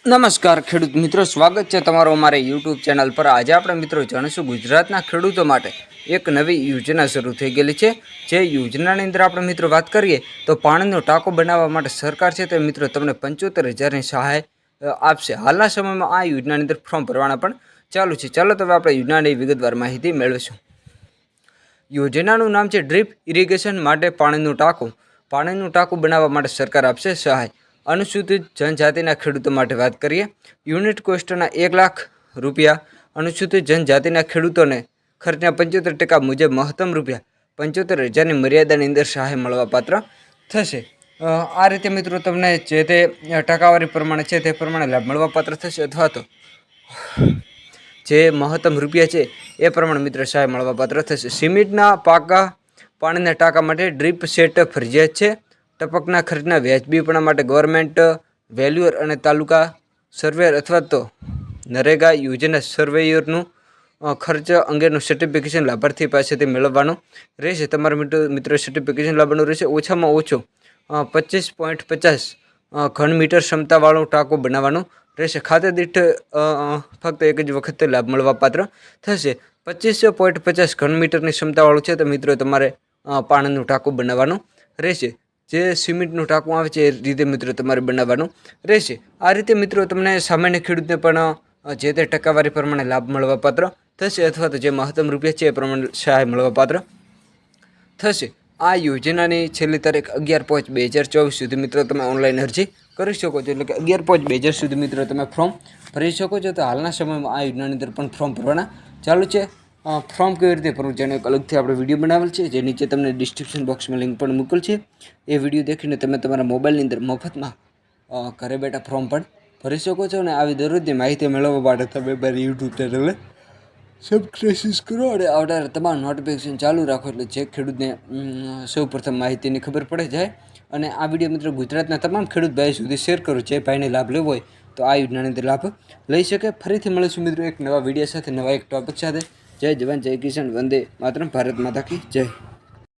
નમસ્કાર ખેડૂત મિત્રો, સ્વાગત છે તમારો અમારે યુટ્યુબ ચેનલ પર। આજે આપણે મિત્રો જાણીશું ગુજરાતના ખેડૂતો માટે એક નવી યોજના શરૂ થઈ ગયેલી છે। જે યોજનાની અંદર આપણે મિત્રો વાત કરીએ તો પાણીનો ટાંકો બનાવવા માટે સરકાર છે તે મિત્રો તમને 75,000ની સહાય આપશે। હાલના સમયમાં આ યોજનાની અંદર ફોર્મ ભરવાના પણ ચાલુ છે। ચાલો તો હવે આપણે યોજનાની વિગતવાર માહિતી મેળવીશું। યોજનાનું નામ છે ડ્રીપ ઇરિગેશન માટે પાણીનું ટાંકું। પાણીનું ટાંકું બનાવવા માટે સરકાર આપશે સહાય। अनुसूचित जनजातिना खेडूतो माटे बात करिए। यूनिट कोस्टना 1 लाख रुपया अनुसूचित जनजातिना खेडूतोने खर्चना 75% मुजब महत्तम रुपया 75,000 मर्यादानी अंदर सहाय मळवा पात्र थशे। आ रीते मित्रों तमने जे ते टकावारी प्रमाणे छे ते प्रमाणे लाभ मळवा पात्र थशे अथवा तो जे महत्तम रुपया छे ए प्रमाणे मित्र सहाय मळवा पात्र थशे। सीमेंटना पाका पाणीना टांका माटे ड्रीप सेट फरजियात छे। टपकना खर्चना व्याजबीपणा माटे गवर्नमेंट वेल्युअर अने तालुका सर्वेयर अथवा तो नरेगा योजना सर्वेयरનું खर्च अंगेનું સર્ટિફિકેશન લાભાર્થી પાસેથી મેળવવાનું રહેશે। તમારા મિત્રો સર્ટિફિકેશન લાવવાનું રહેશે। ઓછામાં ઓછો 25.50 ઘન મીટર ક્ષમતાવાળું ટાંકું બનાવવાનું રહેશે। ખાતે દીઠ ફક્ત એક જ વખત લાભ મળવા પાત્ર થશે। 25.50 ઘન મીટરની ક્ષમતાવાળું છે તો મિત્રો તમારે પાણીનું ટાંકું બનાવવાનું રહેશે। જે સિમેન્ટનું ટાંકું આવે છે એ રીતે મિત્રો તમારે બનાવવાનું રહેશે। આ રીતે મિત્રો તમને સામાન્ય ખેડૂતને પણ જે તે ટકાવારી પ્રમાણે લાભ મળવાપાત્ર થશે અથવા તો જે મહત્તમ રૂપિયા છે એ પ્રમાણે સહાય મળવાપાત્ર થશે। આ યોજનાની છેલ્લી તારીખ 11/5/2024 સુધી મિત્રો તમે ઓનલાઈન અરજી કરી શકો છો। એટલે કે 11/5/2024 સુધી મિત્રો તમે ફોર્મ ભરી શકો છો। તો હાલના સમયમાં આ યોજનાની અંદર પણ ફોર્મ ભરવાના ચાલુ છે। ફોર્મ કેવી રીતે ભરવું જેનો એક અલગથી આપણે વિડીયો બનાવેલ છે, જે નીચે તમને ડિસ્ક્રિપ્શન બોક્સમાં લિંક પણ મૂકેલ છે। એ વિડીયો દેખીને તમે તમારા મોબાઈલની અંદર મફતમાં ઘરે બેઠા ફોર્મ પણ ભરી શકો છો। અને આવી દરરોજની માહિતી મેળવવા માટે તમે મારી યુટ્યુબ ચેનલને સબસ્ક્રાઇબ કરો અને આવનારા તમામ નોટિફિકેશન ચાલુ રાખો, એટલે જે ખેડૂતને સૌપ્રથમ માહિતીની ખબર પડે જાય। અને આ વિડીયો મિત્રો ગુજરાતના તમામ ખેડૂત ભાઈ સુધી શેર કરો, જે ભાઈને લાભ લેવો હોય તો આ યોજનાની અંદર લાભ લઈ શકે। ફરીથી મળીશું મિત્રો એક નવા વિડીયો સાથે, નવા એક ટોપિક સાથે। जय जवान जय किसान, वंदे मातरम, भारत माता की जय।